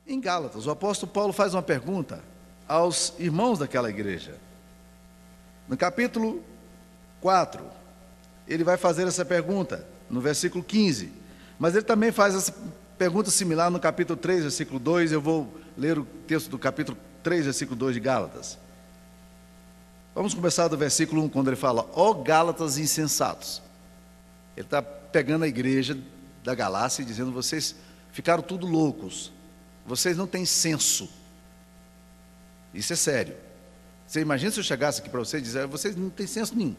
Em Gálatas, o apóstolo Paulo faz uma pergunta aos irmãos daquela igreja. No capítulo 4, ele vai fazer essa pergunta, no versículo 15. Mas ele também faz essa pergunta similar no capítulo 3, versículo 2. Eu vou ler o texto do capítulo 3, versículo 2 de Gálatas. Vamos começar do versículo 1, quando ele fala: ó Gálatas insensatos. Ele está pegando a igreja da Galácia e dizendo: vocês ficaram tudo loucos, vocês não têm senso. Isso é sério. Você imagina se eu chegasse aqui para vocês e dizer: vocês não têm senso nenhum.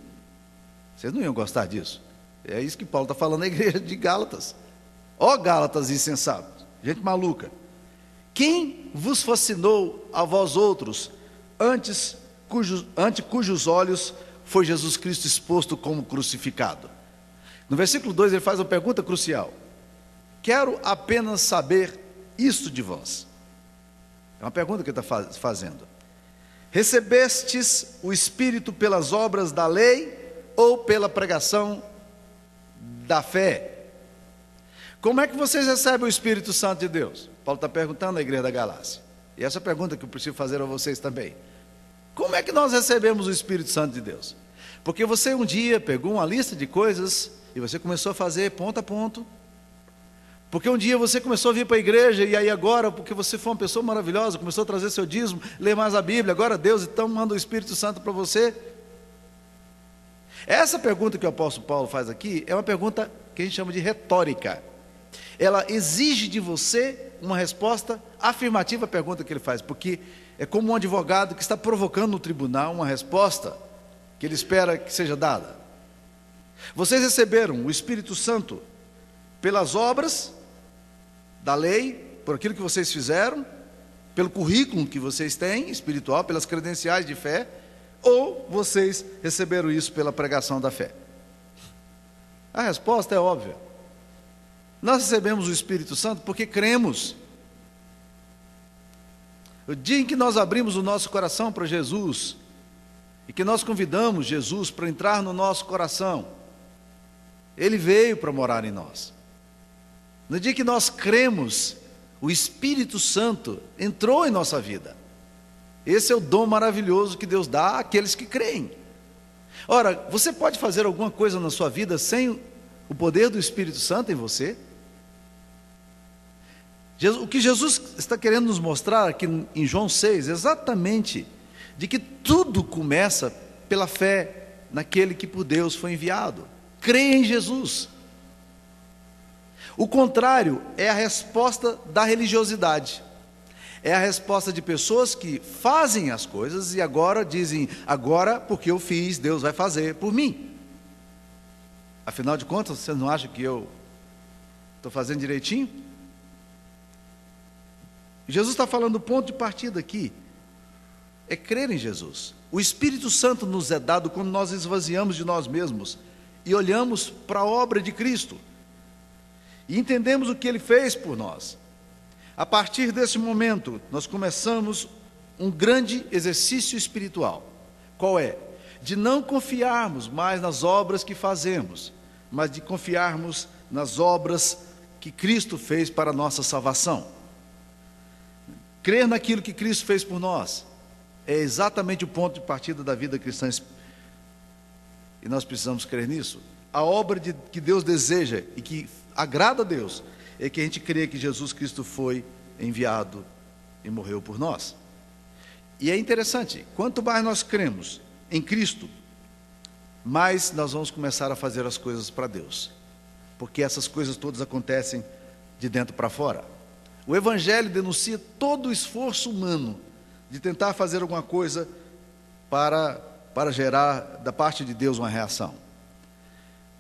Vocês não iam gostar disso. É isso que Paulo está falando na igreja de Gálatas. Ó Gálatas insensatos, gente maluca. Quem vos fascinou a vós outros, ante cujos olhos foi Jesus Cristo exposto como crucificado? No versículo 2 ele faz uma pergunta crucial: quero apenas saber isto de vós. É uma pergunta que ele está fazendo. Recebestes o Espírito pelas obras da lei ou pela pregação da fé? Como é que vocês recebem o Espírito Santo de Deus? Paulo está perguntando à igreja da Galácia. E essa é a pergunta que eu preciso fazer a vocês também. Como é que nós recebemos o Espírito Santo de Deus? Porque você um dia pegou uma lista de coisas e você começou a fazer ponto a ponto. Porque um dia você começou a vir para a igreja, e aí agora, porque você foi uma pessoa maravilhosa, começou a trazer seu dízimo, ler mais a Bíblia, agora Deus então manda o Espírito Santo para você. Essa pergunta que o apóstolo Paulo faz aqui é uma pergunta que a gente chama de retórica. Ela exige de você uma resposta afirmativa à pergunta que ele faz, porque é como um advogado que está provocando no tribunal uma resposta que ele espera que seja dada. Vocês receberam o Espírito Santo pelas obras da lei, por aquilo que vocês fizeram, pelo currículo que vocês têm espiritual, pelas credenciais de fé, ou vocês receberam isso pela pregação da fé? A resposta é óbvia. Nós recebemos o Espírito Santo porque cremos. O dia em que nós abrimos o nosso coração para Jesus, e que nós convidamos Jesus para entrar no nosso coração, Ele veio para morar em nós. No dia que nós cremos, o Espírito Santo entrou em nossa vida. Esse é o dom maravilhoso que Deus dá àqueles que creem. Ora, você pode fazer alguma coisa na sua vida sem o poder do Espírito Santo em você? O que Jesus está querendo nos mostrar aqui em João 6, exatamente, de que tudo começa pela fé naquele que por Deus foi enviado. Creia em Jesus. O contrário é a resposta da religiosidade. É a resposta de pessoas que fazem as coisas e agora dizem: agora porque eu fiz, Deus vai fazer por mim. Afinal de contas, vocês não acham que eu estou fazendo direitinho? Jesus está falando do ponto de partida aqui, é crer em Jesus. O Espírito Santo nos é dado quando nós esvaziamos de nós mesmos e olhamos para a obra de Cristo e entendemos o que Ele fez por nós. A partir desse momento, nós começamos um grande exercício espiritual. Qual é? De não confiarmos mais nas obras que fazemos, mas de confiarmos nas obras que Cristo fez para a nossa salvação. Crer naquilo que Cristo fez por nós é exatamente o ponto de partida da vida cristã. E nós precisamos crer nisso. A obra que Deus deseja e que agrada a Deus é que a gente crê que Jesus Cristo foi enviado e morreu por nós. E é interessante, quanto mais nós cremos em Cristo, mais nós vamos começar a fazer as coisas para Deus, porque essas coisas todas acontecem de dentro para fora. O Evangelho denuncia todo o esforço humano de tentar fazer alguma coisa para gerar da parte de Deus uma reação.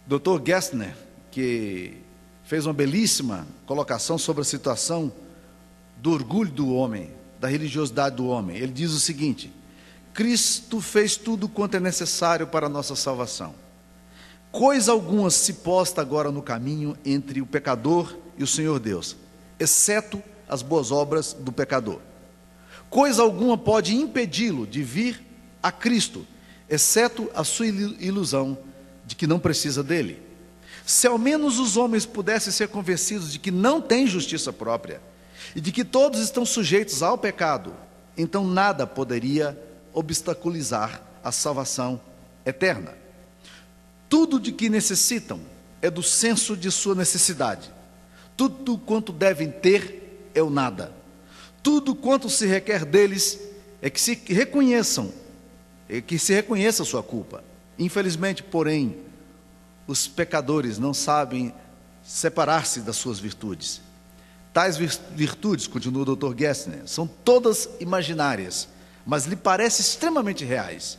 Dr. Gessner, que fez uma belíssima colocação sobre a situação do orgulho do homem, da religiosidade do homem. Ele diz o seguinte: Cristo fez tudo quanto é necessário para a nossa salvação. Coisa alguma se posta agora no caminho entre o pecador e o Senhor Deus, exceto as boas obras do pecador. Coisa alguma pode impedi-lo de vir a Cristo, exceto a sua ilusão de que não precisa dele. Se ao menos os homens pudessem ser convencidos de que não têm justiça própria e de que todos estão sujeitos ao pecado, então nada poderia obstaculizar a salvação eterna. Tudo de que necessitam é do senso de sua necessidade. Tudo quanto devem ter é o nada. Tudo quanto se requer deles é que se reconheça a sua culpa. Infelizmente, porém, os pecadores não sabem separar-se das suas virtudes. Tais virtudes, continua o Dr. Gessner, são todas imaginárias, mas lhe parecem extremamente reais.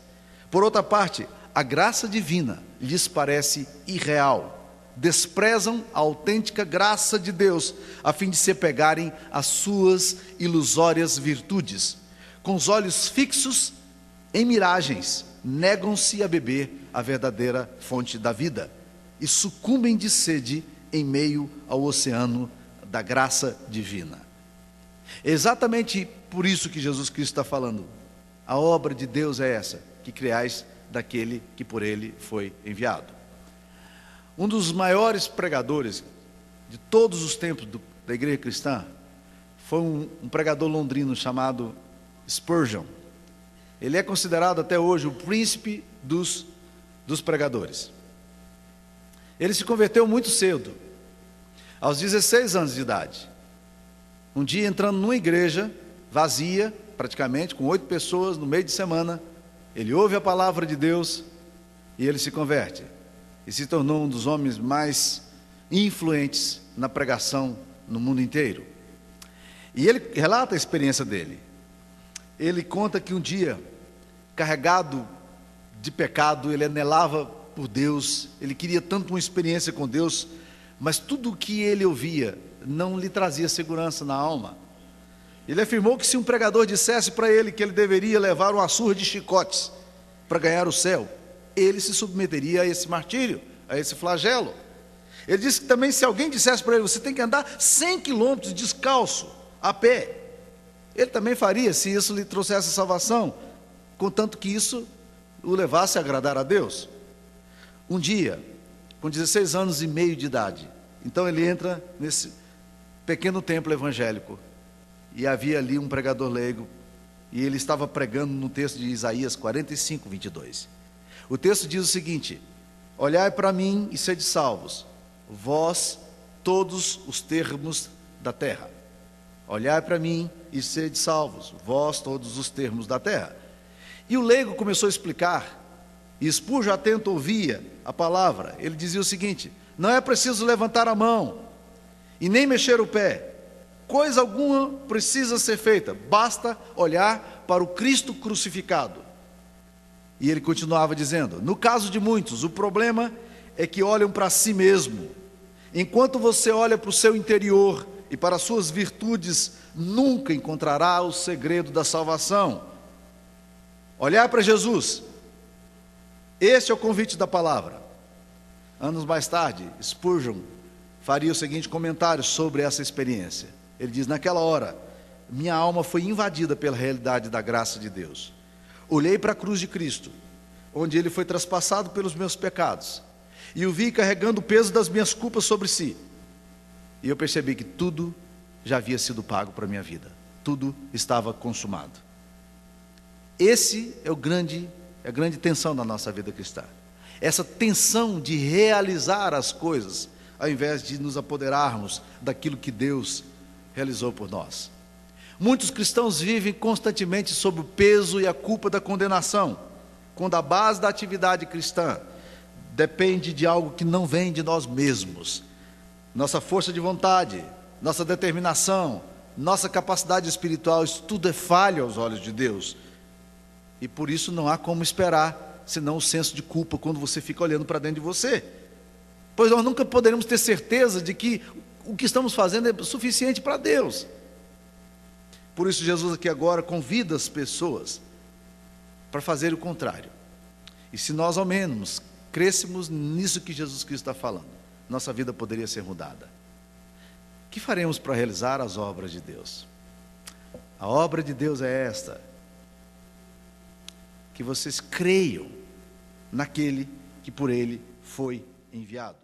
Por outra parte, a graça divina lhes parece irreal. Desprezam a autêntica graça de Deus, a fim de se apegarem às suas ilusórias virtudes. Com os olhos fixos em miragens, negam-se a beber a verdadeira fonte da vida e sucumbem de sede em meio ao oceano da graça divina. É exatamente por isso que Jesus Cristo está falando. A obra de Deus é essa, que criais daquele que por ele foi enviado. Um dos maiores pregadores de todos os tempos da igreja cristã foi um pregador londrino chamado Spurgeon. Ele é considerado até hoje o príncipe dos pregadores. Ele se converteu muito cedo, aos 16 anos de idade. Um dia, entrando numa igreja vazia, praticamente, com 8 pessoas, no meio de semana, ele ouve a palavra de Deus e ele se converte. E se tornou um dos homens mais influentes na pregação no mundo inteiro. E ele relata a experiência dele. Ele conta que um dia, carregado de pecado, ele anelava por Deus, ele queria tanto uma experiência com Deus, mas tudo o que ele ouvia não lhe trazia segurança na alma. Ele afirmou que se um pregador dissesse para ele que ele deveria levar uma surra de chicotes para ganhar o céu, ele se submeteria a esse martírio, a esse flagelo. Ele disse que também se alguém dissesse para ele, você tem que andar 100 quilômetros descalço, a pé, ele também faria, se isso lhe trouxesse salvação, contanto que isso o levasse a agradar a Deus. Um dia, com 16 anos e meio de idade, então ele entra nesse pequeno templo evangélico, e havia ali um pregador leigo, e ele estava pregando no texto de Isaías 45, 22. O texto diz o seguinte: olhai para mim e sede salvos, vós todos os termos da terra. Olhai para mim e sede salvos, vós todos os termos da terra. E o leigo começou a explicar, e Spurgeon atento ouvia a palavra. Ele dizia o seguinte: não é preciso levantar a mão e nem mexer o pé, coisa alguma precisa ser feita, basta olhar para o Cristo crucificado. E ele continuava dizendo: no caso de muitos, o problema é que olham para si mesmo. Enquanto você olha para o seu interior e para as suas virtudes, nunca encontrará o segredo da salvação. Olhar para Jesus, esse é o convite da palavra. Anos mais tarde, Spurgeon faria o seguinte comentário sobre essa experiência. Ele diz: naquela hora, minha alma foi invadida pela realidade da graça de Deus. Olhei para a cruz de Cristo, onde ele foi traspassado pelos meus pecados, e o vi carregando o peso das minhas culpas sobre si. E eu percebi que tudo já havia sido pago para a minha vida. Tudo estava consumado. Esse é a grande tensão da nossa vida cristã. Essa tensão de realizar as coisas, ao invés de nos apoderarmos daquilo que Deus realizou por nós. Muitos cristãos vivem constantemente sob o peso e a culpa da condenação, quando a base da atividade cristã depende de algo que não vem de nós mesmos. Nossa força de vontade, nossa determinação, nossa capacidade espiritual, isso tudo é falho aos olhos de Deus. E por isso não há como esperar, senão o senso de culpa quando você fica olhando para dentro de você. Pois nós nunca poderemos ter certeza de que o que estamos fazendo é suficiente para Deus. Por isso Jesus aqui agora convida as pessoas para fazer o contrário. E se nós ao menos crescemos nisso que Jesus Cristo está falando, nossa vida poderia ser mudada. O que faremos para realizar as obras de Deus? A obra de Deus é esta: que vocês creiam naquele que por ele foi enviado.